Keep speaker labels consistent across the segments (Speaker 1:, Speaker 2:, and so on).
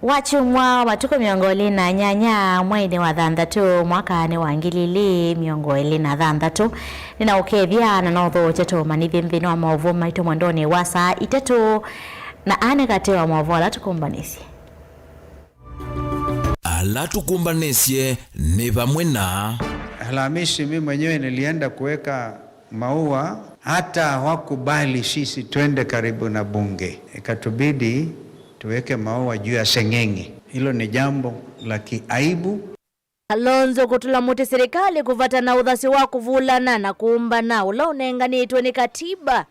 Speaker 1: Wachumwa matuko miongoli na nyanya mwezi wa thandatu mwaka ni wa ngilili miongoli na thandatu nina ukethia na notho cheto manithi mthini wa maovu maito mwandoni wa saa itatu na ane kati wa maovu ala
Speaker 2: tukumbanisye ni pamwe na
Speaker 3: Alhamisi mimi mwenyewe nilienda kuweka maua, hata hawakubali sisi twende karibu na bunge, ikatubidi tuweke maua juu ya seng'eng'e. Hilo ni jambo la kiaibu.
Speaker 4: Kalonzo kutula muti serikali kuvata na udhasi wa kuvulana na kuumba na ula unenganitwe ni katiba.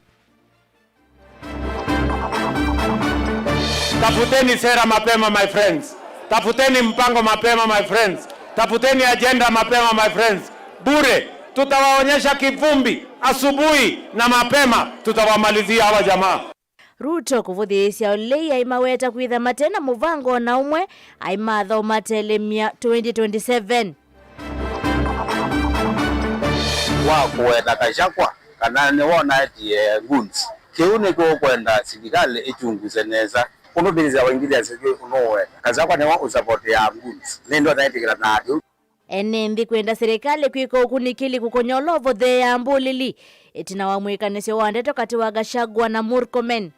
Speaker 5: Tafuteni sera mapema my friends. Tafuteni mpango mapema my friends. Tafuteni agenda mapema my friends. Bure tutawaonyesha kivumbi asubuhi na mapema tutawamalizia hawa jamaa.
Speaker 4: Ruto kuvudhisya ulei aimaweta kuitha matena muvango na umwe aimatho matelemia 2027.
Speaker 6: Wakwenda Gachagua kana ni wona eti goods kiuni ko kwenda serikali ichunguze neza kunobiriza waingili sije kunowe Gachagua ni wa support ya goods nendo naitikira nadio
Speaker 4: Enembi kwenda serikali kwiko kunikili kukonyolovo the ya mbulili etina wamwikanisyo wandeto kati wa Gachagua na Murkomen.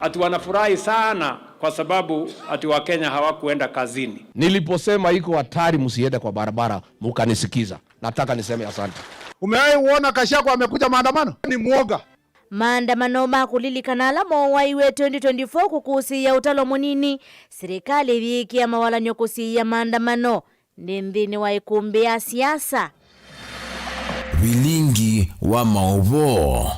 Speaker 5: Ati wanafurahi sana kwa sababu ati Wakenya hawakuenda kazini.
Speaker 7: Niliposema iko hatari msiende kwa barabara mkanisikiza. Nataka niseme asante.
Speaker 8: Umewahi uona Gachagua amekuja maandamano? Ni muoga.
Speaker 4: Maandamano makulili kanala mowaiwe 2024 kukusia utalo munini serikali viki ya mawala nyokusia maandamano ndini wa ikumbi ya siasa.
Speaker 2: Vilingi wa maovu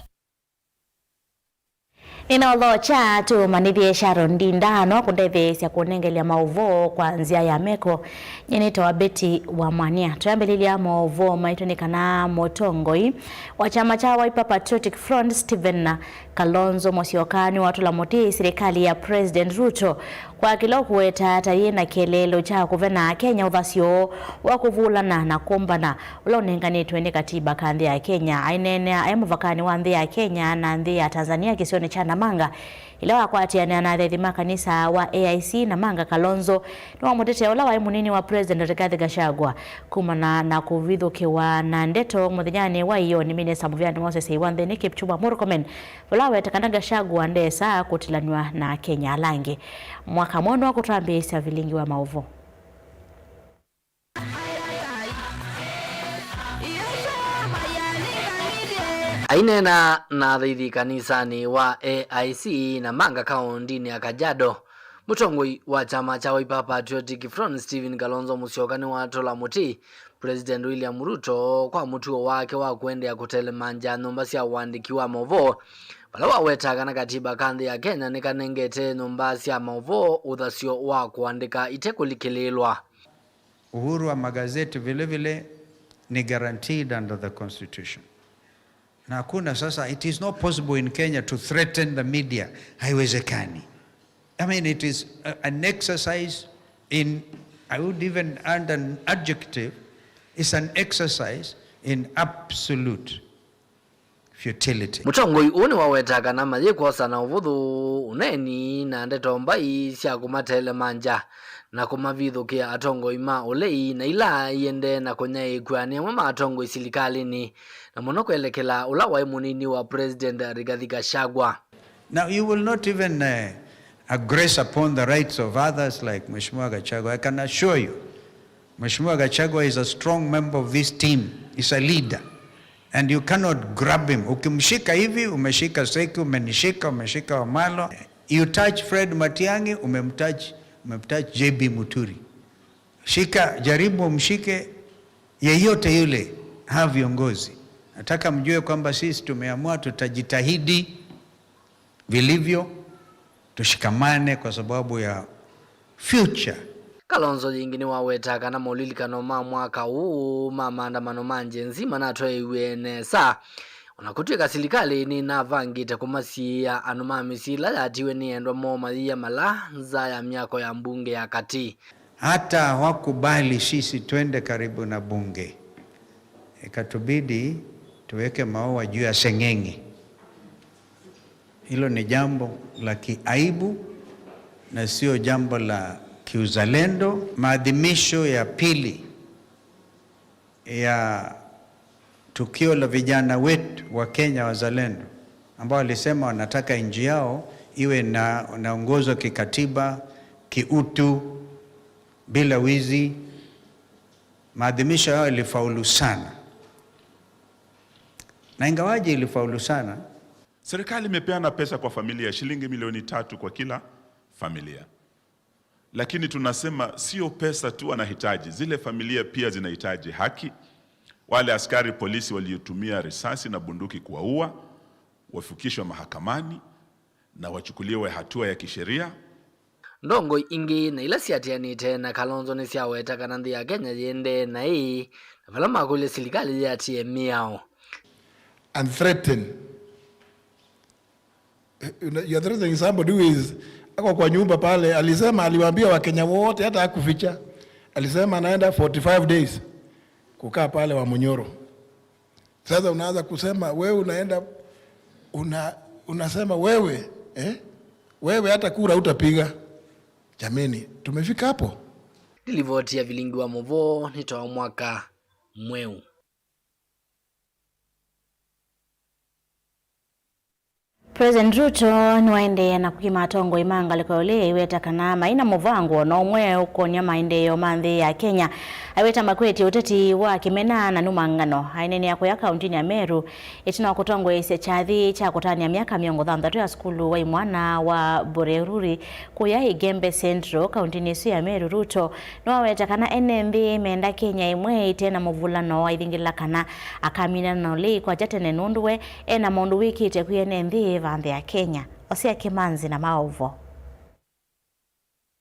Speaker 1: Inolo cha tu manithie Sharon Ndindano kundethesya kunengelia maovu kwa nzia ya meko nyenito wa Beti wa Mwania. Tuyambelilia maovu maitonikana Motongoi wa chama cha Wiper Patriotic Front Stephen Kalonzo Musyoka watu la moti serikali ya President Ruto kwa kilo kuweta tayi na kelelo cha kuvena Kenya uthasio wa kuvulana na kumbana ulonenganitwe ni katiba kanthi ya Kenya ainene ayamuvakani wa nthi ya Kenya na nthi ya Tanzania kisione cha Namanga ilawa kwatiana na thethima kanisa wa AIC Namanga. Kalonzo ni wa mutete ula wa munini wa President Rigathi Gachagua kumana na kuvithukiwa na ndeto muthinyani wa iyo ni Minister Muvyani Moses Iwanthe ni Kipchumba Murkomen ula wetakana Gachagua ndesa kutilaniwa na Kenya alangi mwaka mono wa kutambisa vilingi wa maovu.
Speaker 9: Ainena na theithi kanisani wa AIC Namanga kaundini ya Kajiado mutongoi wa chama cha Wiper Patriotic Front Stephen Kalonzo Musyoka ni watola muti President William Ruto kwa mutuo wake wa kuendea kutelemanja nomba cia wandiki wa movo wala wawetaga na katiba kanthi ya Kenya nikanengete nomba cia movo uthasio wa kuandika itekulikililwa.
Speaker 3: Uhuru wa magazeti vile vile ni guaranteed under the constitution. Na hakuna sasa, it is not possible in Kenya to threaten the media. Haiwezekani. I mean, it is an exercise in, I would even add an adjective, it's an exercise in absolute futility.
Speaker 9: Mutongoi uni wawetaga na majikosa na uvuthu uneni na ndeto mbai cia kumatele manja na kumavithukia atongoi ma ulei na ila iende na kunyai kwani mama atongoi silikalini na muno kuelekela ula wa munini wa President Rigathi Gachagua.
Speaker 3: Now you will not even aggress upon the rights of others like Mheshimiwa Gachagua. I can assure you, Mheshimiwa Gachagua is a strong member of this team. He's a leader. And you cannot grab him. Ukimshika hivi, umeshika Seki, umenishika, umeshika Wamalo. You touch Fred Matiang'i, umemtouch JB Muturi. Shika, jaribu mshike yeyote yule hawa viongozi. Nataka mjue kwamba sisi tumeamua tutajitahidi vilivyo, tushikamane kwa sababu ya future.
Speaker 9: Kalonzo yingine wawetaga na maulilikano ma mwaka huu maandamano manje nzima natwe nesa unakutuika serikali ni navangite kumasia anumamisila yatiwe ni endwa moma ya malanza ya miako ya mbunge ya kati.
Speaker 3: Hata hawakubali sisi twende karibu na bunge, ikatubidi tuweke maua juu ya seng'eng'e. Hilo ni jambo la kiaibu na sio jambo la kiuzalendo. Maadhimisho ya pili ya tukio la vijana wetu wa Kenya wazalendo ambao walisema wanataka nchi yao iwe naongozwa kikatiba, kiutu, bila wizi. Maadhimisho yao ilifaulu sana, na ingawaje ilifaulu sana,
Speaker 10: serikali imepeana pesa kwa familia, shilingi milioni 3 kwa kila familia. Lakini tunasema sio pesa tu wanahitaji, zile familia pia zinahitaji haki. Wale askari polisi waliotumia risasi na bunduki kuwaua wafikishwe mahakamani na wachukuliwe hatua ya kisheria.
Speaker 9: Ndongo ingi na ila siatianite na Kalonzo ni siaweta kana nthi ya Kenya yende na hii na vala makule serikali ya TM yao
Speaker 8: and threaten. You're threatening somebody who is ako kwa nyumba pale. Alisema, aliwaambia Wakenya wote, hata hakuficha. Alisema anaenda 45 days kukaa pale wa Munyoro. Sasa unaanza kusema wewe unaenda unasema wewe wewe hata kura utapiga. Jameni, tumefika hapo.
Speaker 9: Dilivoti ya vilingi wa Movo nitoa mwaka mweu.
Speaker 1: President Ruto niwaende na kukima tongo imanga likoole iweta kana maina movango na umwe ukonya maendeleo manthi ya Kenya aiweta makweti uteti wa kimena na numangano ainene yako ya kaunti ya Meru itina kutongo ise chathi cha kutania miaka 30 ya skulu wa imwana wa Bureruri kuya Igembe Central kaunti nisu ya Meru. Ruto niwaweta kana NMB menda Kenya imwe itena muvulano wa ithingila kana akamina noli kwa jatene nundwe ena mondu wiki ite ku NMB vande ya Kenya. Osia Kimanzi na maovo.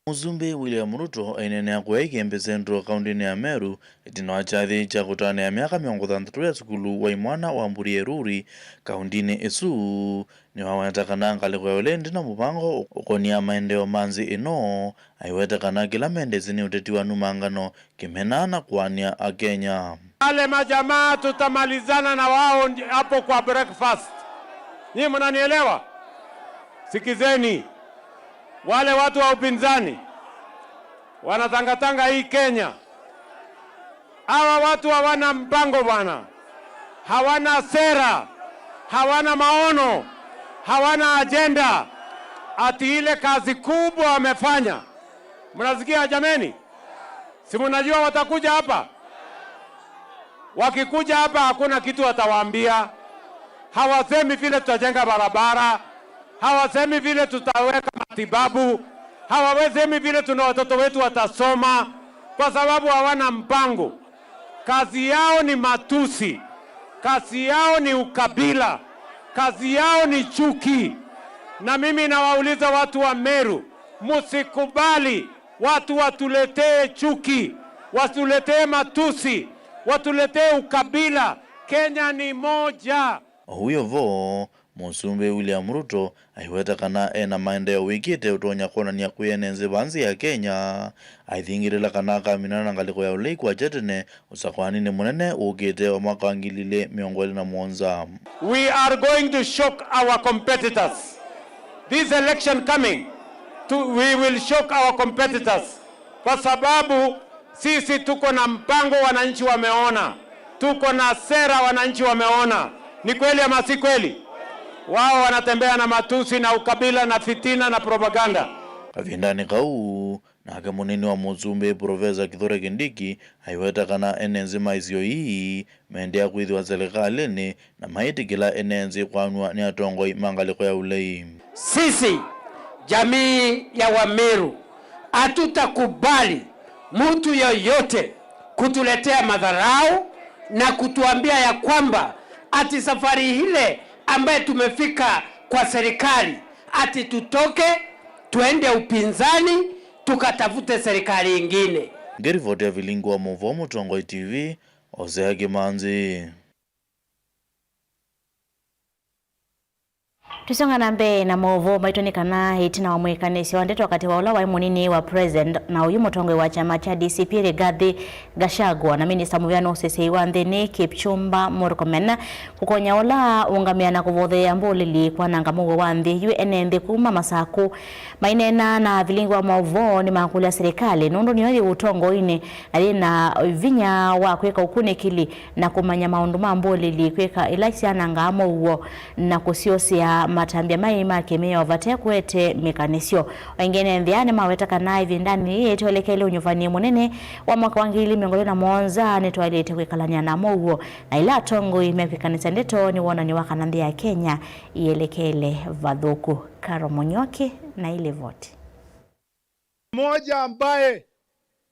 Speaker 11: Muzumbe William Ruto ainene ya Igembe Central kaunti ya Meru itina wachathi cha kutania ya miaka 30 ya skulu wa imwana wa Bureruri kaunti isu ni wawetakana ngaliko ya ulendi na mupango ukonia maendeleo manzi ino aiwetakana kila mendezi ni uteti wa numangano kimenana kuania a Kenya.
Speaker 5: Wale majamaa tutamalizana na wao hapo kwa breakfast. Nyinyi mnanielewa? Sikizeni. Wale watu wa upinzani wanatangatanga hii Kenya. Hawa watu hawana mpango bwana. Hawana sera, hawana maono, hawana agenda. Ati ile kazi kubwa wamefanya. Mnasikia jameni? Si mnajua watakuja hapa? Wakikuja hapa hakuna kitu watawaambia. Hawasemi vile tutajenga barabara, hawasemi vile tutaweka matibabu, hawasemi vile tuna watoto wetu watasoma, kwa sababu hawana mpango. Kazi yao ni matusi, kazi yao ni ukabila, kazi yao ni chuki. Na mimi nawauliza watu wa Meru, musikubali watu watuletee chuki, watuletee matusi, watuletee ukabila. Kenya ni moja.
Speaker 11: Huyo vo Musumbe William Ruto aiweta kana ena maendeleo wikite utonya kona ni akuyenenze banzi ya Kenya aithingirila kana kaminana ngaliko ya ulei kwa jetene usakwani ni munene ukite wa mwaka ngilile miongoli na mwonza.
Speaker 5: We are going to shock our competitors. This election coming, we will shock our competitors. Kwa sababu sisi tuko na mpango, wananchi wameona. Tuko na sera, wananchi wameona. Ni kweli ama si kweli? Wao wanatembea na matusi na ukabila na fitina na propaganda.
Speaker 11: Kavindani kau na hake munini wa Muzumbe Profesa Kithure Kindiki haiweta kana enenzi maizio hii mendea kuidhi wa serikalini na maiti kila enenzi kwanwa ni atongo mangaliko ya ulei.
Speaker 12: Sisi jamii ya Wameru hatutakubali mtu yoyote kutuletea madharau na kutuambia ya kwamba ati safari ile ambaye tumefika kwa serikali ati tutoke tuende upinzani tukatafute serikali ingine.
Speaker 11: Ngerivote ya vilingu wa Movo Mutongoi TV, Osea Kimanzi.
Speaker 1: Tusonga nambe na movo maitonikana itina wa mwikanisi wa ndeto wakati wa ula wa munini wa president na uyu mutongwe wa chama cha DCP Rigathi Gachagua na minista muvyano sisi wa nthini Kipchumba Murkomen kukonya ula ungamia na kuvodhea mbulili kwa nangamuwe wa nthi UNND kuma masaku mainena na vilingu wa movo ni makuli ya serikali nundu ni wali utongo ini na vinya wa kweka ukunikili na kumanya maunduma mbulili kweka ilaisi ya nangamo uo na kusiosia matambia maima kemea ovate kwete mekanisio wengine ndhiane maweta kanai vindani yetolekele unyuvani munene wa mwaka wangili miongoni na monza netwalete kwekalania na mowo na ila tongo imefikanisa ndeto ni wona ni wakanandhi ya Kenya ielekele vadhuku Karo Munyoki na ile vote
Speaker 13: moja ambaye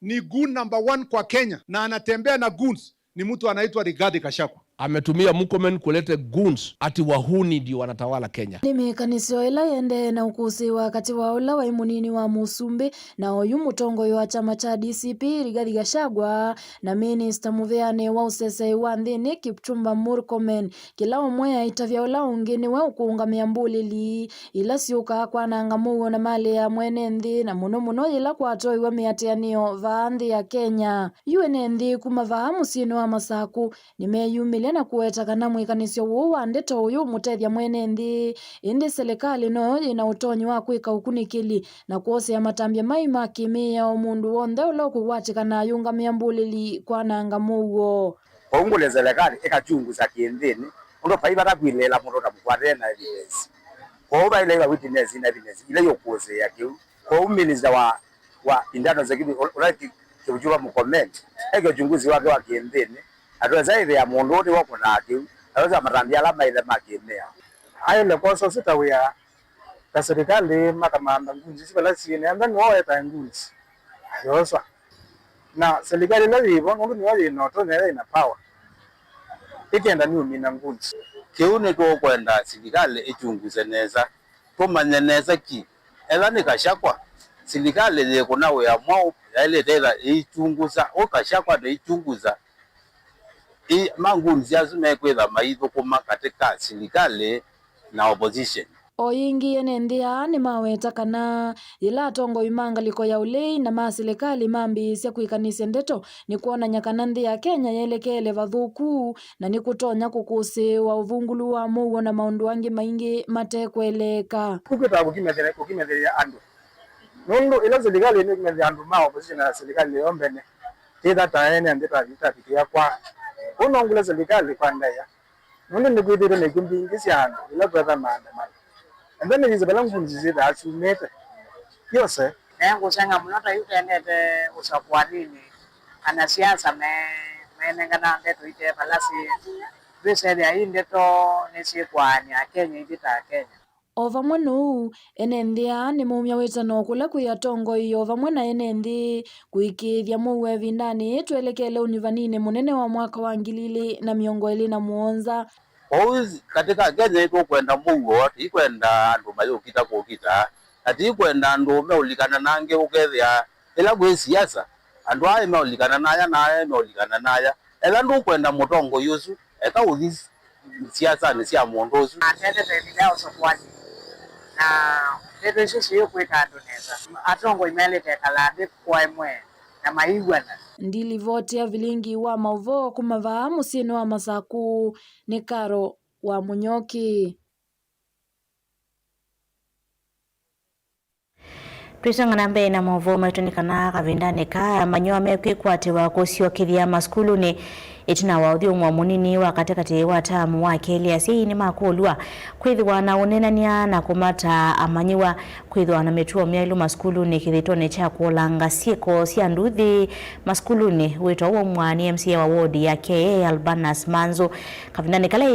Speaker 13: ni goon number 1 kwa Kenya na anatembea na goons ni mtu anaitwa Rigathi Gachagua.
Speaker 7: Ametumia Murkomen kulete goons ati wahuni ndio wanatawala Kenya.
Speaker 14: Nimekanisio ila yende na ukusi wakati wa ula wa imunini wa Musumbi na oyu mutongo wa chama cha DCP Rigathi Gachagua na minister muveane wa usese wa nthini Kipchumba Murkomen kila umwe itavya ula ungini wa ukuungamia mbulili ila siuka kwa nangamuo na mali ya mwene nthi na muno ila kwa toi wa miatianio vaanthi ya Kenya. UNND kumavahamu sino wa masaku nimeyumile na kuweta kana mwikanisio wuu wa ndeto uyu mutethya mwene nthi indi serikali no ina utonyi wa kwika ukunikili na kuosea matambia maima kimia o mundu wonthe ulo kugwatikana yungamia mbulili kwa nangamuo
Speaker 6: Ongole serikali ikachunguza kiendeni ndo paiba takwilela mundu tamukwate na evidence kwa ile witness ina evidence ile yokuose yake kwa minister wa internal security ulaki Kipchumba Murkomen ege uchunguzi wake wa kiendeni ataweza ile ya mundu wote wako na akiu ataweza matambia alama ile makemea ayo le koso sitawia ka serikali makamanda ngunzi sibala sine anda no eta ngunzi yosa na serikali la vivo ngundu ni wali noto nele ina power ikenda ni umina ngunzi kiune ko kwenda serikali ichunguze neza kumanyeneza ki ela ni Gachagua serikali ile kuna ya mwao ile tena ichunguza Gachagua ndio ichunguza mangunzi yazumekweza maitho kuma katika serikali na opposition
Speaker 14: oyingi enendia ni maweta kana ila tongo imangaliko ya ulei na maserikali mambi sia kuikanisa ndeto ni kuona nyakana nthi ya Kenya yelekele vathuku na ni kutonya kukusi wa uvungulu wa mugo na maundu wangi maingi matekweleka
Speaker 13: kupita kukimethia andu nundu ila serikali ni kumethia andu ma opposition na serikali yombene tida taene ndeta vitapitia kwa unongula serikali kwa ndaya nundu ni kwithire ni kumbingisia andu ila kwetha maandamano and then is balangu nzizida asumete yose
Speaker 15: nengo sanga munota yukenete usakwanini ana siasa menengana ndeto ite balasi vese ya indeto nesi kwanya Kenya ibita Kenya
Speaker 14: ovamwe nuu enenthia ni mumya witano kula kuya tongo iyo vamwe na enendi kuikithya muwe vindani tuelekele univanine munene wa mwaka wa 2027
Speaker 6: katika Kenya iko kwenda mugo ikwenda andu mayokita kokita ati ikwenda andu meulikana nange ukethia ila gwe siasa andu aye meulikana naya naye meulikana naya ela ndu kwenda mutongo yusu eka uthi siasa ni sia mundu usu
Speaker 15: atende video sokwani na ndeto sisi yokwita andu neza atongo imelete kalabe kwa imwe na maigwana
Speaker 14: ndilivotea vilingi wa mauvo kumavaa musino wa masaku ni Karo wa Munyoki.
Speaker 1: Twisonga nambe na mauvo maitonikana kavindane ka manyoa mekwikwa wa kusiokithia maskuluni itina wa uthio mwa munini wa katikati wa tamu wa Elias ni makolwa kwithwa na unenania na kumata amanyiwa kwithwa na metuo myailu maskuluni kithitone cha kuolanga sieko sia nduthi maskuluni wito wa mwani MCA wa wodi ya KA Albanas Manzo kavindane kala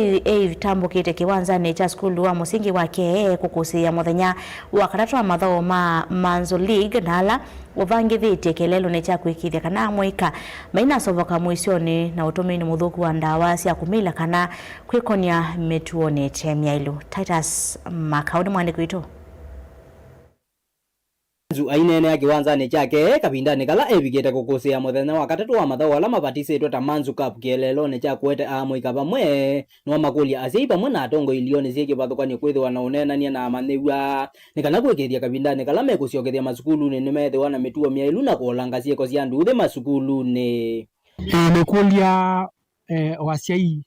Speaker 1: vitambo kite kiwanza ne cha skulu wa musingi wa KA kukusia muthenya wa katatu wa mathao ma Manzo League nala uvangithite kelelo ne cha kwikithia kana mwika maina sovoka muisioni na utumini muthuku wa ndawa cia kumila kana kwikonia metuone chemyailu Titus Makauni mwandiko ito
Speaker 16: ainene akiwanzani chake kabindani kala ebigete kukusia muthenya wa katatu wa mathaũ ala mabatisĩtwe ta Manzu Cup kieleloni cha kwete amũika pamwe no makulia aciai pamwe na atongo ilioni ciĩkĩvathũkanie kwĩthĩwa na ũnenania na manĩwa nĩ kana gwĩkĩthia kabindani kala mekũciokethia masukulu-nĩ nĩ methĩwa na mĩtuo mĩailu na kũolanga ciĩko cia nduthi masukulu-nĩ
Speaker 17: nĩkulia waciai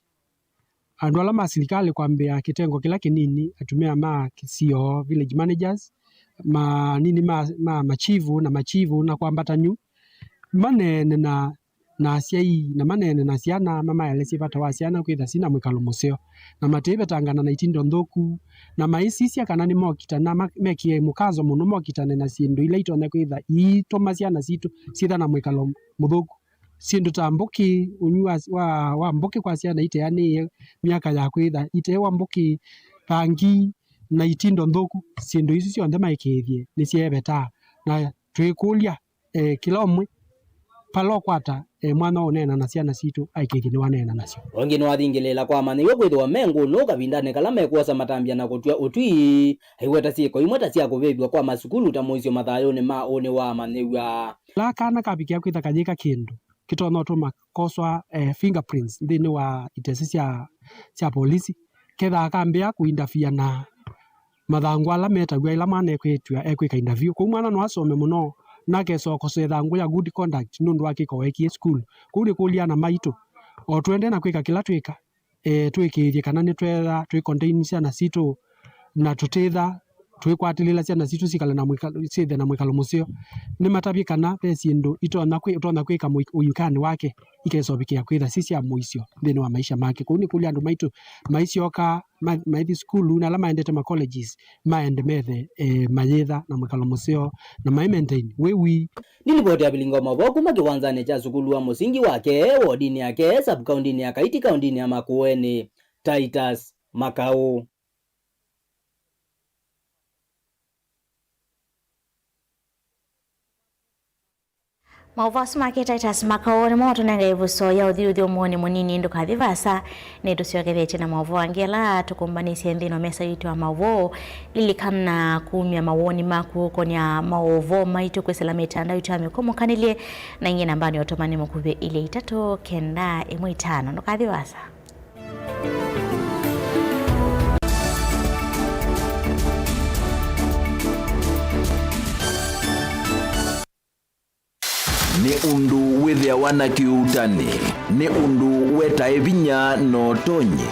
Speaker 17: andu ala ma serikali kwambia kitengo kila kinini atumia ma CEO village managers manini machivu na kwambata nyu manene na aciai na manene na ciana mama elesi bata wa ciana kwitha sina mwikalo museo na matebe tangana na itindo nthuku na maisisia kana ni mokita na mekie mukazo muno mokitane na ciendu ila itone kwitha itoma ciana citu citha na mwikalo muthuku sindu ta mbuki unyua wa mbuki kwa ciana iteani miaka ya kwitha ite wa mbuki rangi na itindo nthuku sindu ici cionthe maikithie ni ciebeta na twikulia kila umwe palo kwata mwana onena na ciana citu aikithie ni wanena nacio
Speaker 16: ongi no athingilila kwa manĩwe kwithwa mengu no kabindani kala mekuosa matambia na kutua utwi aiweta ciiko imwe ta cia kuvĩvua kwa masukulu ta muicio mathayuni ma une wa manĩwa
Speaker 17: la kana kapikia kwitha kanyika kindu kitono tuma koswa fingerprints thini wa itesi cia polisi ketha akambia kuindafia na mathangu ala metagua ila mwana ekwika interview kwa mwana no asome muno nake soko sethangu ya good conduct nundu wakiko wekie school kuri kulia na maito o twende na kwika kila twika twikithie kana ni twetha twi contain ciana citu na tutetha twikwatilila ciana citu cikale na cithe na mwikalo mucio ni matabie kana pecindu itona kwika uyukani wake ikecobikia kwitha cicia muicio thini wa maisha make kuni kulia andu maitu maicioka maithi skulu na ala maendete ma colleges maende methe mayitha na mwikalo mucio na mai maintain wewi
Speaker 16: nilipoti ya Bilingo Maboku makiwanzani cha sukulu wa musingi wake wodini yake sub-kaundini ya Kaiti kaundini ya Makueni Titus Makau.
Speaker 1: Mauvasu make Titus Makau ni moto nenga ivuso ya udhi umoni munini ndu kathivasa ni tusiokethete na mauvo angela tukumbanisi nthino mesa yitu wa mauvo lilikana kumya mawoni maku konya mauvo maitu kwesela mitandao yitu amikomokanile na ingi nambani otomani mukube ile 3 kenda 15 ndu kathivasa.
Speaker 2: Ni undu withia wana kiutani, ni undu weta evinya no tonyi.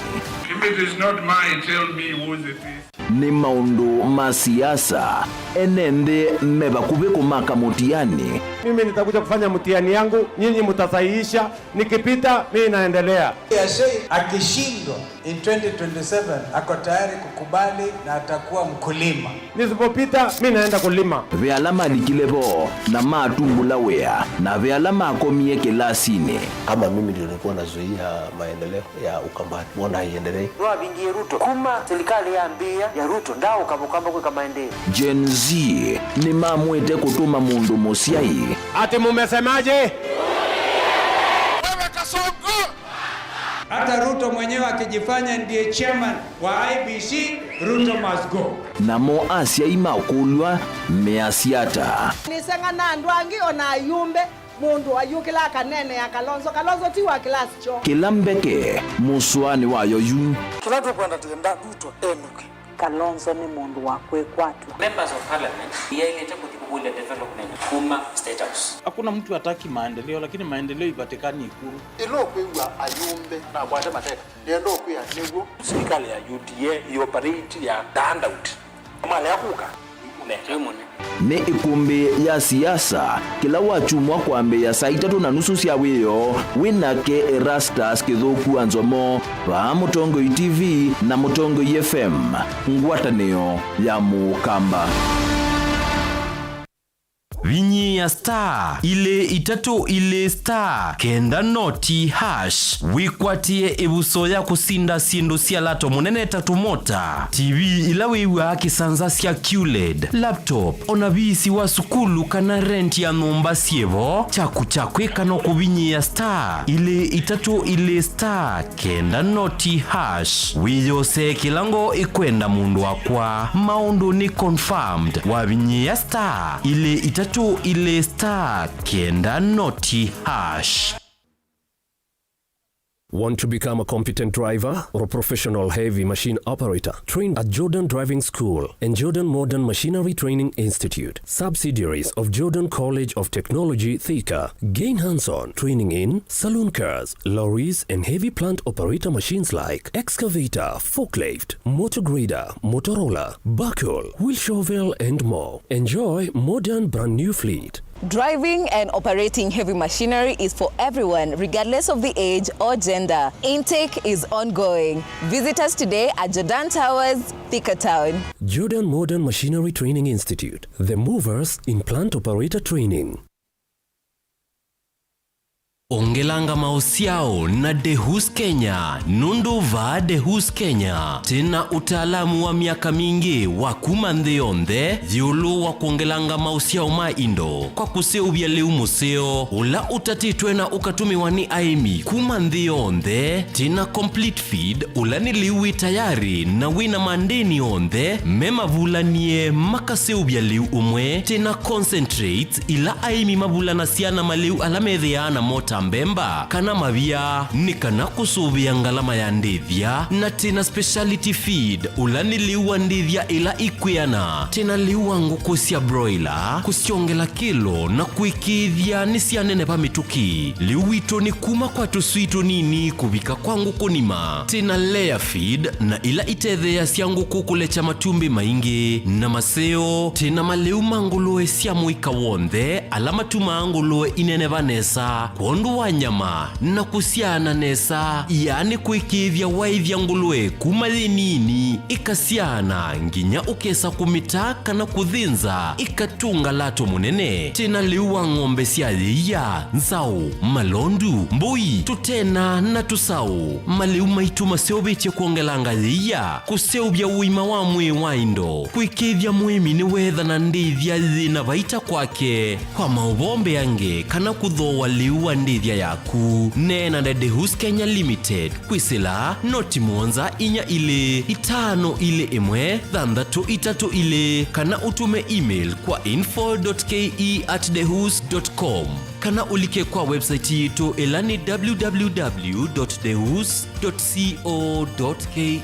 Speaker 18: If it is not mine, tell me whose it is.
Speaker 2: Ni maundu masiasa, enende meba kubeku maka mutiani.
Speaker 5: Mimi nitakuja kufanya mtihani yangu, nyinyi mtasahihisha, nikipita mimi naendelea.
Speaker 3: Akishindwa in 2027 ako tayari kukubali na atakuwa mkulima.
Speaker 5: Nisipopita mimi naenda kulima.
Speaker 2: Vealama likilebo na matumbula wea na vealama akomie kilasini.
Speaker 19: Kama mimi ndio nilikuwa nazuia maendeleo ya Ukambani, mbona haiendelee?
Speaker 20: Ndoa bingi Ruto kuma serikali ya ambia ya Ruto ndao kabukamba kwa maendeleo.
Speaker 2: Gen Z ni mamwete kutuma mundu musiai.
Speaker 5: Ati mumesemaje? Wewe
Speaker 3: Kasongo! Hata Ruto mwenyewe akijifanya ndiye chairman wa IBC, Ruto must go.
Speaker 2: Namo Asia imakulwa measiata.
Speaker 21: Nisenga na ndwangi ona yumbe mundu ayukila kanene ya Kalonzo tiwa class cho.
Speaker 2: Kilambeke muswani wayo yu.
Speaker 21: Tunataka kwenda tenda Ruto enuke. Kalonzo ni mundu wakwe kwatu.
Speaker 22: Members of parliament yailete kutibule development kuma state house.
Speaker 23: Hakuna mtu hataki maendeleo, lakini maendeleo ipatikani Ikulu.
Speaker 19: Ilo kwewa ayumbe na bwate mateka. Ndio kwa nego
Speaker 22: Serikali ya UDA operate ya handout. Mali yakuka.
Speaker 2: Ni ikumbi ya siasa kila wachumwa kwambe ya saa 3:30 cia wiyo winake Erastus Kithuku Anzomo wa Mutongoi TV na Mutongoi FM ngwatanio ya Mukamba.
Speaker 4: vinyi ya star ile itatu ile star kenda noti hash wikwatie ibuso ya kusinda sindu sia lato munene tatu mota TV ilawiwa kisanza sia QLED laptop onabisi wa sukulu kana rent ya nomba sievo chaku kano kubinyi ya star ile itatu ile star kenda noti hash wiyose kilango ikwenda mundu wakwa maundu ni confirmed wabinyi ya star ile itatu ile star kenda noti hash.
Speaker 8: Want to become a competent driver or a professional heavy machine operator? Train at Jordan Driving School and Jordan Modern Machinery Training Institute, subsidiaries of Jordan College of Technology, Thika. Gain hands-on training in saloon cars, lorries, and heavy plant operator machines like excavator, forklift, motor grader, Motorola, backhoe, wheel shovel, and more. Enjoy modern brand new fleet.
Speaker 10: Driving and operating heavy machinery is for everyone, regardless of the age or gender. Intake is ongoing. Visit us today at Jordan Towers, Thika Town.
Speaker 8: Jordan Modern Machinery Training Institute, the movers in plant operator training.
Speaker 4: Ongelanga mausiao na Dehus Kenya, nundu va Dehus Kenya. Tena utaalamu wa miaka mingi wa kumandhe onde, dhiulu wa kuongelanga mausiao maindo. Kwa kuseubia leu museo, ula utatitwe na ukatumiwa ni aimi kumandhe onde. Tena complete feed, ula niliwi tayari na wina mandeni onde. Mema vulanie makaseubia leu umwe. Tena concentrates ila aimi mavula nasiana maleu alamedheana mota mbemba kana mavia ni kana kusubia ngalama ya ndithia na tena speciality feed ulani liwa ndithia ila ikwiana tena liwa nguku sia broiler kusiongela kilo na kuikithia nisia nene pa mituki liwito ni kuma kwa tusuito nini kubika kwa nguku nima tena layer feed na ila itethea sia nguku kulecha matumbi maingi na maseo tena maleu mangoloe sia muika wonde alama tumangoloe inene vanesa kondu wanyama na kusiana nesa yani kuikithia waithia ngulwe kumali nini ikasiana nginya ukesa kumitaka na kuthinza ikatunga lato munene tena liwa ng'ombe sia ya nzau malondu mbui tutena na tusau maliu maitu maseobeche kuongelanga ya kuseubia uima wa mwe waindo kuikithia muimi ni wetha na ndithia thina vaita kwake kwa maubombe yange kana kuthoa liwa ndithia yaku nena na Dehus Kenya Limited kwisila noti monza inya ile itano ile imwe thandatu itatu ile kana utume email kwa info.ke@dehus.com kana ulike kwa website yetu elani www.dehus.co.ke.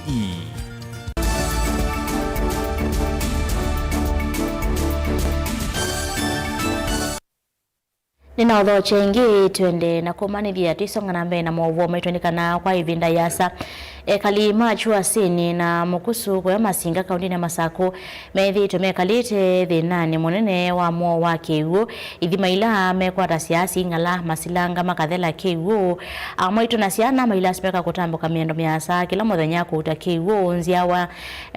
Speaker 1: Nina odho chengi tuende na kumanithia tisonga na mbele na mwovo maituandikana kwa ivinda yasa kalima chua sini na mukusu kwa masinga kaundini ya Masako methi tumekalite thinani munene wa muo wa kiwu ithima ila mekwata siasi ngala masilanga makathela kiwu amaitu na siana maila speka kutambuka miendo miasa kila muthenya kuuta kiwu nziawa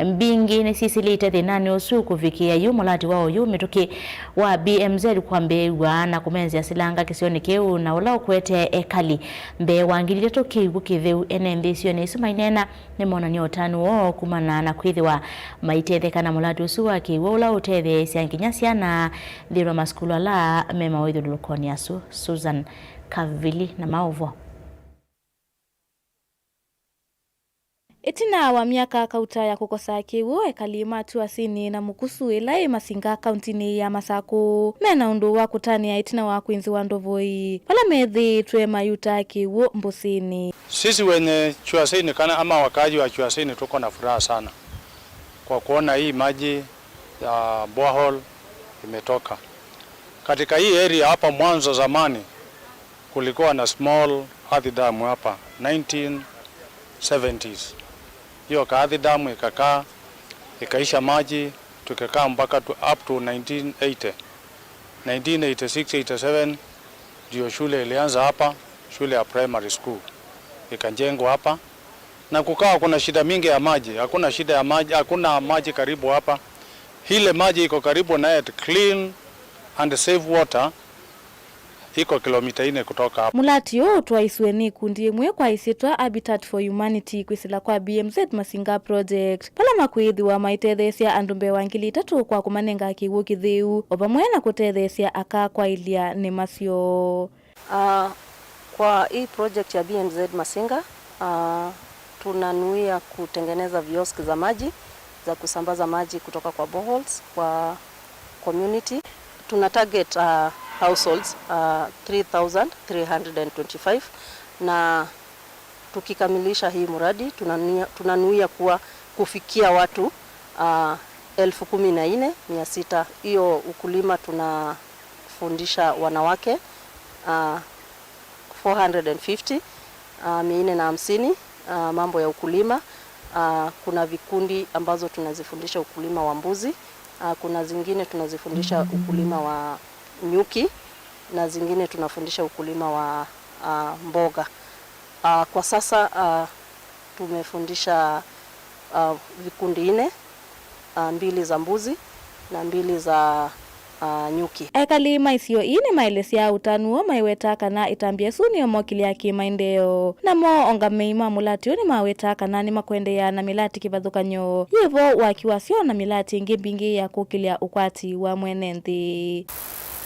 Speaker 1: mbingi ni sisilite thinani usu kufikia yu mulati wao yu mituki wa BMZ kwambewa na kumenzia silanga kisioni kiwu na ula ukwete ekali mbe wangilile to kiwu kitheu enendhisio ni sumainena ni mona ni otanu o kumana na kwithiwa maitetheka na mulati usu wa kiwu ula utethe sianginyasya na thiro maskulu ala mema withu lukoni asu Susan Kavili na maovo.
Speaker 24: Itina wa miaka kauta ya kukosa kiwu ekalima tuasini na mukusu ilai masinga kauntini ya Masako mena undu wa kutania itina wa kuinzi wa ndovoi pala methi tuwe mayuta kiwu mbusini.
Speaker 25: Sisi wenye Chuasini kana ama wakaji wa Chuasini tuko na furaha sana kwa kuona hii maji ya borehole imetoka katika hii area. Hapa mwanzo zamani kulikuwa na small earth dam hapa 1970s. Hiyo earth dam ikakaa ikaisha maji tukakaa mpaka up to 1980. 1986-87 ndio shule ilianza hapa, shule ya primary school ikajengwa hapa, na kukawa kuna shida mingi ya maji. Hakuna shida ya maji, hakuna maji karibu hapa. Ile maji iko karibu na it clean and save water iko kilomita 4 kutoka hapa.
Speaker 24: Mulati yo twaiswe ni kundi mwe kwa isitwa Habitat for Humanity kwisila kwa BMZ Masinga project. Pala makwidhi wa maitethesia andumbe wangili 3 kwa kumanenga kiwu kitheu obamwe na kutethesia aka kwa ilia ni masio.
Speaker 7: Kwa hii project ya BMZ Masinga tunanuia kutengeneza vioski za maji za kusambaza maji kutoka kwa boreholes kwa community. Tuna target households 3,325 na tukikamilisha hii mradi tunanuia kufikia watu 14,600. Hiyo ukulima tunafundisha wanawake 450, 450 mambo ya ukulima. Kuna vikundi ambazo tunazifundisha ukulima wa mbuzi, kuna zingine tunazifundisha ukulima wa nyuki na zingine tunafundisha ukulima wa mboga. Kwa sasa tumefundisha vikundi 4, 2 za mbuzi na 2 za nyuki.
Speaker 24: Ekalima isio ine mailesia utanuo maiweta kana itambia suni omokili ya kimaindeo. Na mo ongameima mulati ni maweta kana ni makwendea na milati kibadhukanyo. Yevo wakiwasio na milati ngibingi ya kukilia ukwati wa mwenenti.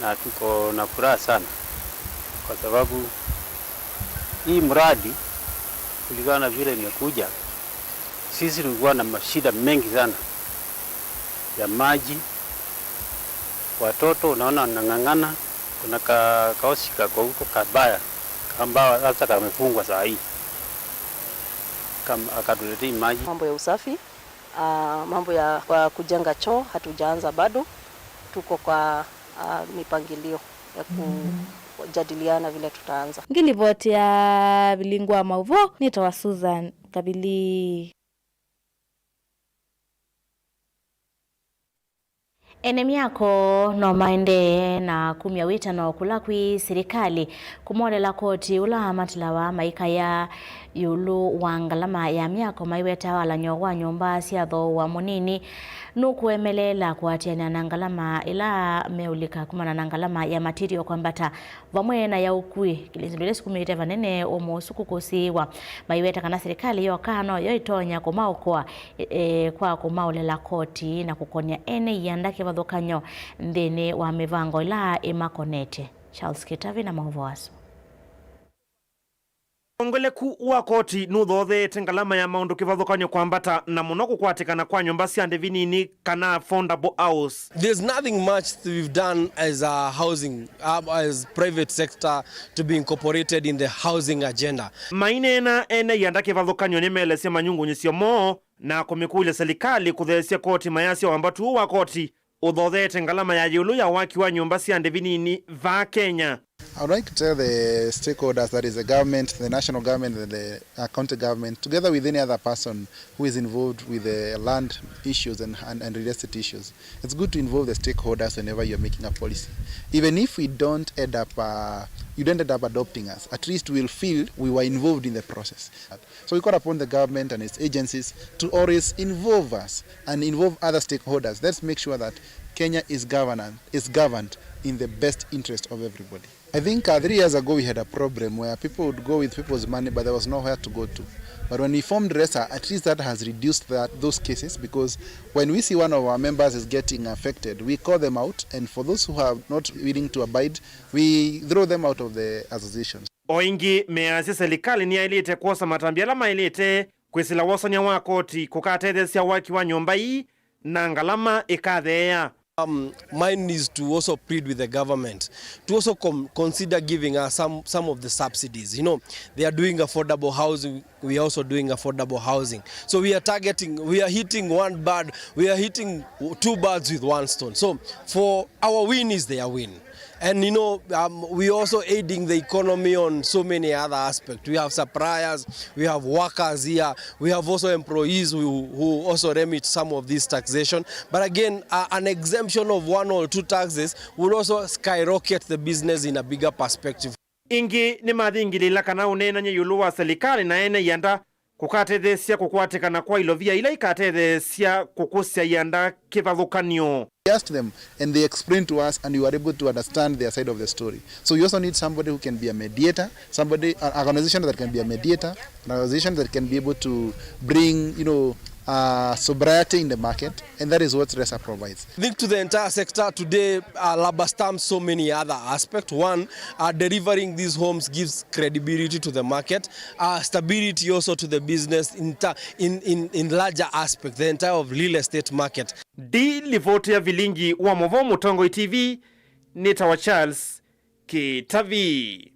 Speaker 9: Na tuko na furaha sana kwa sababu hii mradi kulingana na vile imekuja, sisi tulikuwa na mashida mengi sana ya maji. Watoto unaona wanang'ang'ana, kuna kaosi kako huko kabaya ambao sasa kamefungwa saa hii kama akatuletea maji.
Speaker 7: Mambo ya usafi, mambo ya kujenga choo hatujaanza bado, tuko kwa mipangilio ya kujadiliana vile tutaanza.
Speaker 24: Ngilivoti ya bilingwa mauvo nitawa Susan Kabili.
Speaker 1: Enemi yako no maende na kumya wita no kulakwi serikali kumolela koti ula matilawa maika ya yulu wangalama ya miako maiweta wala nyogwa nyomba siatho wa munini nukuemelela kuatiana na ngalama ila meulika kumana na ngalama ya matirio kwambata vamwe na ya ukui kilizindule sikumite vanene omosuku kusiwa maiweta kana serikali yo kano yo itonya kumaukoa kwa kumaulela koti na kukonya ene yandake vadhokanyo ndene wa mivango ila imakonete. Charles Kitavi na mahovoaso.
Speaker 11: Ongeleku wa koti nuthothe tengalama ya maundu kivathukanyo kwambata na muno kukwatikana kwa nyumba cia ndevinini kana affordable house.
Speaker 12: There's nothing much we've done as a housing as private sector to be incorporated in the housing agenda.
Speaker 11: Maine na ene yanda kivathukanyo ni melesia manyungu nyisio mo na kumikuile serikali kuthesia koti mayasio ambatu wa koti uthothe tengalama ya yulu ya waki wa nyumba cia ndevinini va Kenya.
Speaker 13: I would like to tell the stakeholders, that is the government, the national government, and the county government, together with any other person who is involved with the land issues and real estate issues. It's good to involve the stakeholders whenever you're making a policy. Even if we don't end up, you don't end up adopting us, at least we'll feel we were involved in the process. So we call upon the government and its agencies to always involve us and involve other stakeholders. Let's make sure that Kenya is governed in the best interest of everybody. I think 3 years ago we had a problem where people would go with people's money but there was nowhere to go to. But when we formed RESA, at least that has reduced those cases, because when we see one of our members is getting affected, we call them out, and for those who are not willing to abide, we throw them out of the associations.
Speaker 11: Oingi meazi serikali ni ailite kosa matambiala mailite kwisila wasanya wa koti kukatethesia waki wa nyumba hii na ngalama ikathea.
Speaker 12: Mine is to also plead with the government to also consider giving us some of the subsidies. You know, they are doing affordable housing, we are also doing affordable housing. So we are hitting 2 birds with 1 stone. So for our win is their win. And you know, we also aiding the economy on so many other aspects. We have suppliers, we have workers here, we have also employees who also remit some of this taxation. But again, an exemption of 1 or 2 taxes would also skyrocket the business in a bigger perspective.
Speaker 11: Ingi ni mathingilila kana unena nye yulu wa serikali na ene yanda kukatethesia kukwatikana kwa ilovia ila ikatethesia kukusya yanda kivathukanio.
Speaker 13: We asked them and they explained to us, and we were able to understand their side of the story. So you also need somebody who can be a mediator, somebody, an organization that can be a mediator, an organization that can be able to bring, sobriety in the market, and that is what RESA provides.
Speaker 12: I think to the entire sector today, rubber stamps so many other aspects. One, delivering these homes gives credibility to the market, stability also to the business in larger aspect, the entire of real estate market.
Speaker 11: Di livoti ya vilingi wa Movo Mutongo TV, Nita wa Charles Kitavi.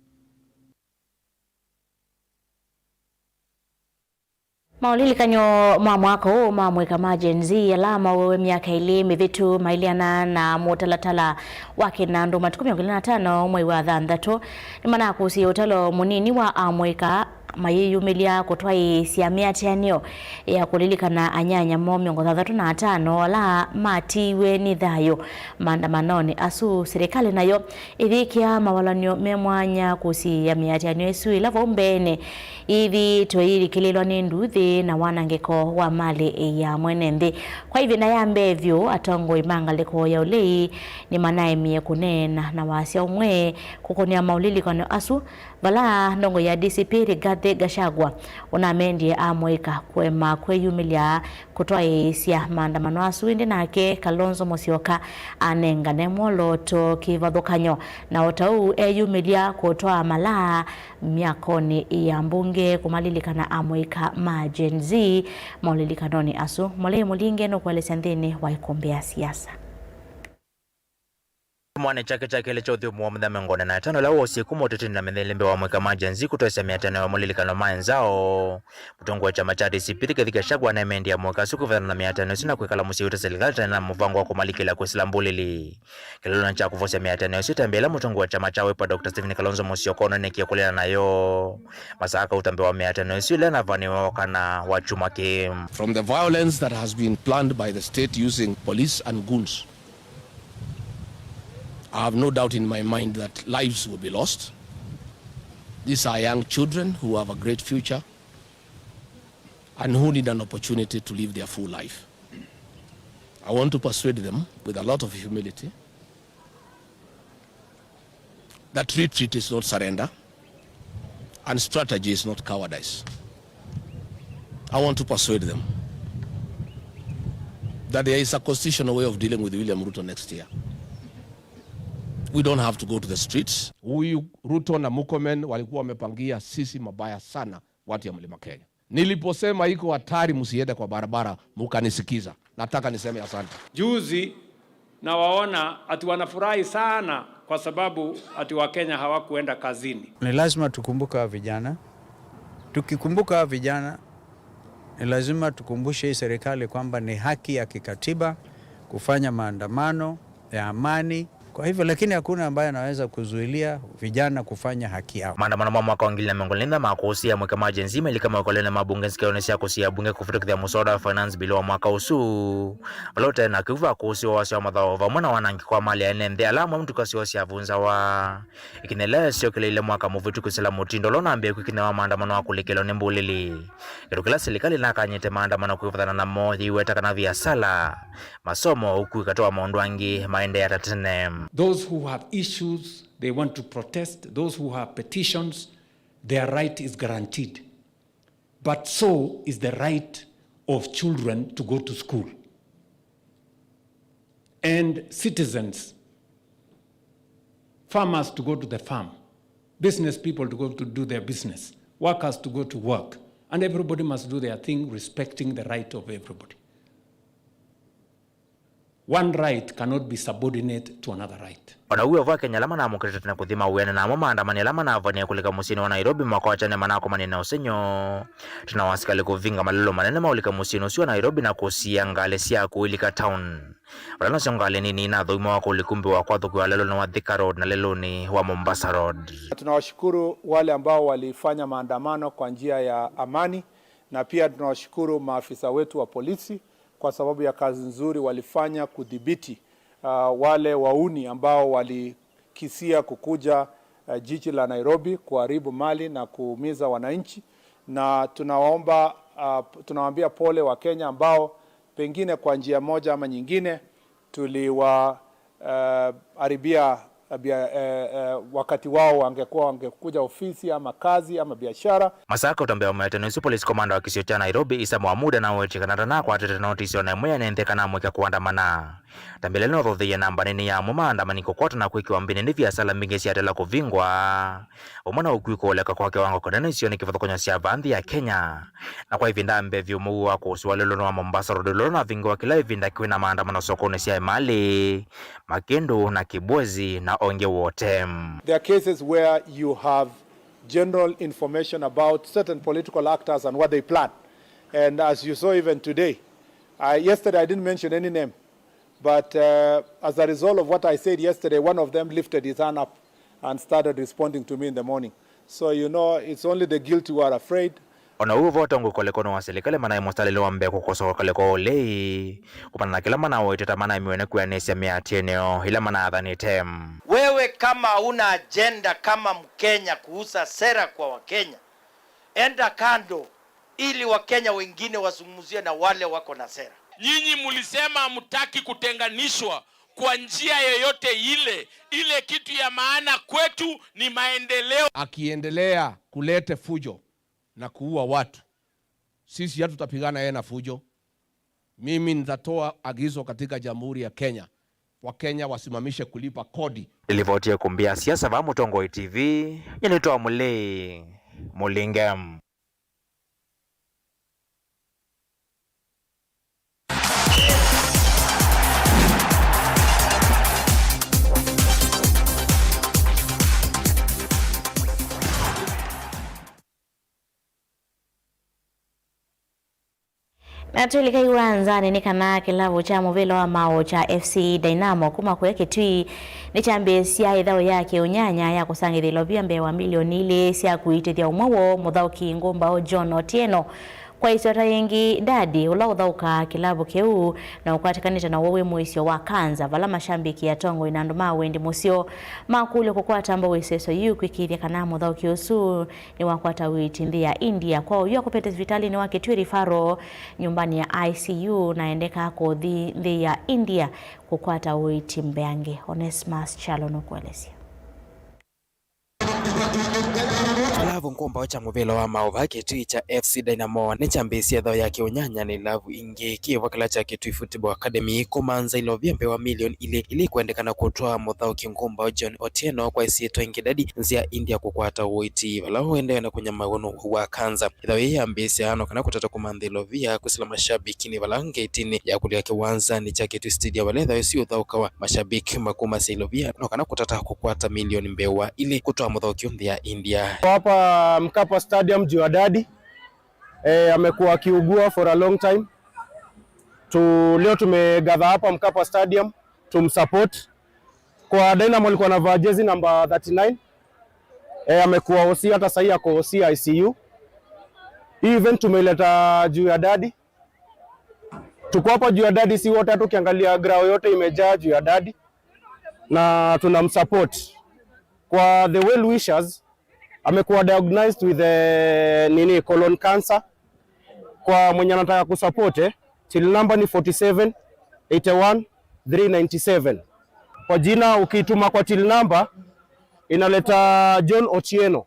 Speaker 1: Maulili kanyo mwaka huu mweka majenzi alama wewe miaka ili mivitu mailiana na mutalatala wake na ndo matukumi yungilina tano mwe wa dhandatu ni mana kusi utalo munini wa amweka mayiyumilia kutwai siamia tianio ya kulilika na anyanya miongo 35 la matiwe ni dhayo maandamanoni asu serikali nayo ithikia mawalanio memwanya kusi ya miatianio isu ilavo mbene hivi tuili kililo ni nduthi na wanangeko wa mali ya mwenende. Kwa hivi na yambevyo atongo imangaleko ya ulei ni manae mie kunena na wasia umwe kukonia maulili kano asu vala ndongo ya DCP Rigathi Gachagua unamendi amweka kwema kweyumilia kutoa isia maandamano asu indi nake Kalonzo Musyoka anengane moloto kivathukanyo na otau eyumilia kutoa malaa miakoni ya mbunge kumalilikana amweka majenzi maulilikanoni asu mole mulinge no kwalesya nthini wa ikumbia siasa.
Speaker 6: Mwane chake lecho thiumu mthamengo na tano la wosi kumotete na methelembe wa mweka majenzi kutoesa 500 wa mulilikano maenzao mutongo wa chama cha DCP Rigathi Gachagua na mendi ya mweka suku vana na 500 sina kwekala musiuta serikali na mvango wa kumalikila kusilambulili kilolo cha kuvosa 500 sita mbele mutongo wa chama cha Wiper Dr. Stephen Kalonzo Musyoka na nekia kulena nayo masaka utambe wa 500 sile na vaniwa kana wa chuma ke
Speaker 14: from the violence that has been planned by the state using police and goons. I have no doubt in my mind that lives will be lost. These are young children who have a great future and who need an opportunity to live their full life. I want to persuade them with a lot of humility that retreat is not surrender and strategy is not cowardice. I want to persuade them that there is a constitutional way of dealing with William Ruto next year. We don't have to go to the streets.
Speaker 15: Huyu Ruto na Murkomen walikuwa wamepangia sisi mabaya sana watu ya Mlima Kenya. Niliposema iko hatari msiende kwa barabara, mkanisikiza. Nataka niseme asante.
Speaker 23: Juzi na waona ati wanafurahi sana kwa sababu ati Wakenya hawakuenda kazini.
Speaker 3: Ni lazima tukumbuka vijana. Tukikumbuka vijana, ni lazima tukumbushe hii serikali kwamba ni haki ya kikatiba kufanya maandamano ya amani. Kwa hivyo lakini hakuna ambaye anaweza kuzuilia vijana kufanya haki yao.
Speaker 6: Maandamano mwa mwaka wangilina mengolinda makosi ya mweka majenzi melika mwakolena mabunge sikionesi ya kusi ya bunge kufitukithia musoda finance bill wa mwaka usu balote na kivuva kusi wa wasi wa madhaova mwana wanangi kwa mali ya nende alama mtu kasi wasi ya vunza wa ikinele sio kile ile mwaka muvitu kusila mutindo lona ambie kukine wa maandamano wa kulikelo nimbulili kirukila serikali na kanyete maandamano kuifuthana na mothi wetaka na via sala masomo huku ikatoa maondwangi maende ya tatene.
Speaker 23: Those who have issues, they want to protest. Those who have petitions, their right is guaranteed. But so is the right of children to go to school. And citizens, farmers to go to the farm, business people to go to do their business, workers to go to work. And everybody must do their thing respecting the right of everybody. One right cannot be subordinate to another right.
Speaker 6: Wanauwe wa Kenya lama na mukirita na kuthima uwene na maandamano lama na avania kulika musini wa Nairobi mwaka wa chane manako manena usenyo. Tunawasikali kuvinga malilo manene maulika musini usiwa Nairobi na kusia ngale siya kuilika town. Walano siongale nini na dhuima wako ulikumbi wa kwa thuku wa lelo na wa Thika Road na lelo ni wa Mombasa Road.
Speaker 16: Tunawashukuru wale ambao walifanya maandamano kwa njia ya amani na pia tunawashukuru maafisa wetu wa polisi kwa sababu ya kazi nzuri walifanya kudhibiti wale wauni ambao walikisia kukuja jiji la Nairobi kuharibu mali na kuumiza wananchi, na tunawaambia pole wa Kenya ambao pengine kwa njia moja ama nyingine tuliwaharibia wakati wao wangekuja ofisi ama kazi ama biashara.
Speaker 6: Masaka utambea Metenusi Police Commander wa Kisio cha Nairobi Isa Mohamuda na wechikana na kwa tete notice ona mwe nendeka na mweka kuandamana. Tambele no rodhi ya namba nini ya maandamano kokota na kuikiwa mbini ni vya sala mingi sia tela kuvingwa. Omana ukuiko oleka kwa kiwango kwa nini sioni kifato kwenye sia bandi ya Kenya. Na kwa hivi ndambe vyumu wa kusualelo na Mombasa rodolo na vingwa kila hivi ndakiwe na maandamano sokoni sia Mali, Makendo na Kibwezi na onge wote.
Speaker 16: There are cases where you have general information about certain political actors and what they plan. And as you saw even today, yesterday I didn't mention any name, but as a result of what I said yesterday, one of them lifted his hand up and started responding to me in the morning. So you know, it's only the guilty who are afraid.
Speaker 6: Ona uvo tongo kolekono wa serikali mana mostalelo ambe kukoso koleko ole kupana kila mana wote mana imiwene kuanesia miateneo ila mana adhani tem.
Speaker 5: Wewe kama una agenda kama Mkenya kuhusa sera kwa Wakenya, enda kando ili Wakenya wengine wasungumuzie na wale wako na sera.
Speaker 17: Nyinyi mulisema mtaki kutenganishwa kwa njia yoyote ile kitu ya maana kwetu ni maendeleo.
Speaker 15: Akiendelea kulete fujo na kuua watu, sisi hatutapigana yeye na fujo. Mimi nitatoa agizo katika Jamhuri ya Kenya, Wakenya wasimamishe kulipa kodi.
Speaker 6: Ilivotia kumbia siasa va Mutongo TV, yanitoa Mulingam.
Speaker 1: Na tulika iwanzani ni kana kilavu cha muvilo wa mao cha FC Dynamo kuma kweke tui ni chambe siya idhao yake unyanya ya kusangithilo vyambe wa milioni ile siya kuitithia umawo muthauki Ngumba John Otieno kwa historia yengi dadi ula uthauka kilavu keu na ukwatikanita na wowe muisio wa kanza vala mashambiki ya tongo inanduma wendi musio makule kukwata mbo weseso yu kwikithia kana muthauki usu ni wakwata witinthi ya India kwa uyo kupete vitali ni wakitwiri faro nyumbani ya ICU na endeka ko thi ya India kukwata witimbeange. Onesmus Chalono kuelesia.
Speaker 18: Lavu Ngumba cha muvilo wa maova kitui cha FC Dynamo ni chambesi ya dhao yake unyanya ni lavu ingi kiwa kila cha kitui Football Academy kumanza ilo vyambe wa milioni ili kuendekana kutoa muthauki Ngumba John Otieno kwa isieto ingidadi nzia India kukwata uiti wala huende na kunya magono wa kanza idhao ya ambesi ano kana kutata kumandhilo vya kusila mashabiki ni wala ngeitini ya kulia kiwanza ni cha kitui Stadium wale dhao si uthauka wa mashabiki makuma silo vya no kana kutata kukwata milioni mbewa ili kutoa muthauki nzia India.
Speaker 20: Hapa Mkapa Stadium Juadadi amekuwa akiugua for a long time. Leo tumegather hapa Mkapa Stadium tumsupport. Kwa Dynamo alikuwa anavaa jezi namba 39. Amekuwa OC hata sasa yako OC ICU. Hii event tumeleta Juadadi. Tuko hapa Juadadi si wote tu kiangalia grao yote imejaa Juadadi na tunamsupport. Kwa the well wishers amekuwa diagnosed with colon cancer. Kwa mwenye anataka kusupport till number ni 47 81 397. Kwa jina ukituma kwa till number inaleta John Otieno.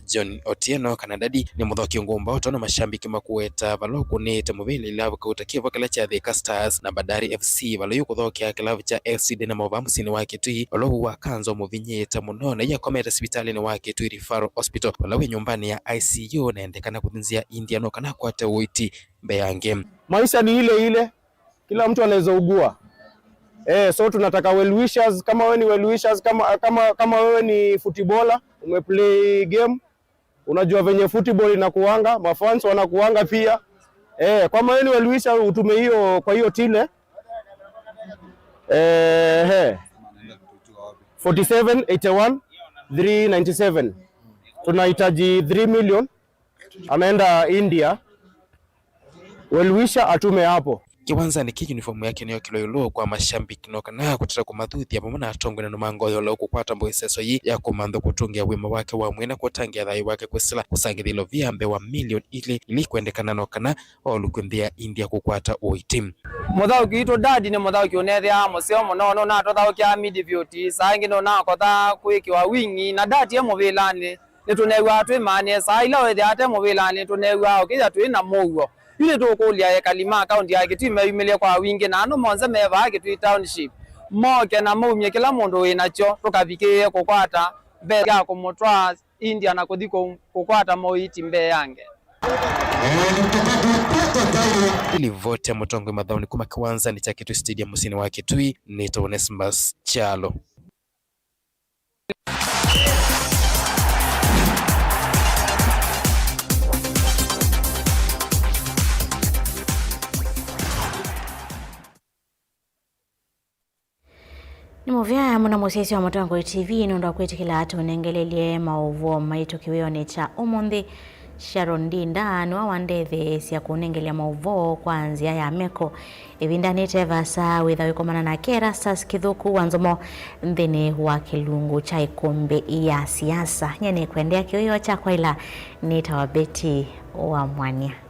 Speaker 18: John Otieno kanadadi ni muthauki Ngumba utona mashambiki makueta balo kunete muvili lavu kautakiwa kala cha The Stars na Bandari FC balo yukuthokia kilavu cha FC Dynamo vamusini wake tui balo huwa kanzo muvinyeta munona ya kometa hospitali ni wake tui Referral Hospital balo nyumbani ya ICU na endekana kuthinzia India no kana kwata uiti mbeyange.
Speaker 20: Maisha ni ile kila mtu anaweza ugua. So tunataka well wishers, kama wewe ni well wishers, kama wewe ni footballer umeplay game unajua venye football inakuanga, mafans wanakuanga pia. Kama wewe ni well wisher utume hiyo kwa hiyo tile 47 81 397. Tunahitaji 3 million. Ameenda India. Well wisher atume hapo.
Speaker 18: kiwanzani ki uniform yake niyo kiloyolo kwa mashambiki no kana kutira kumathuthia pamwe na atongo na mango yo kukwata mboiseso yi ya kumantho kutungia wima wake wa mwena kutangia thai wake kwisila kusangithilo viambe wa million ili kwendekana no kana olukunthia India kukwata oitim
Speaker 2: muthau kiito dadi ni muthau kionethia musio muno na tothau kya midfield sangi no na kotha kwikiwa wingi na dadi ya muvilani nitunewa twi mane saila wethe ate muvilani tunewa ukija twi na mugo ile tukulia ya kalima account yake timeyumilia kwa wingi na anu monze meva yake twi township moke na mumye kila mundu winacho tukavikie kukwata mbele ya kumutwa India na kuthiko kukwata moiti mbe yange
Speaker 18: ili vote ya Mutongo Mathaoni kuma kiwanzani cha Kitui Stadium musini wa Kitui ni Onesmus Chalo.
Speaker 1: Ni movya muna musesi wa Mutongo TV nunda kwetikila atu nengelelie mauvo maito kiweo ni cha umondi Sharon Ndinda nwa wandethe sia kunengelia mauvo kwanzia ya meko evindanite vasa withawikomana na kera sas kithuku wanzomo nthini wa kilungu cha ikumbi ya siasa nyene kwendea kiweo cha kwa ila nita wa Beti wa Mwania.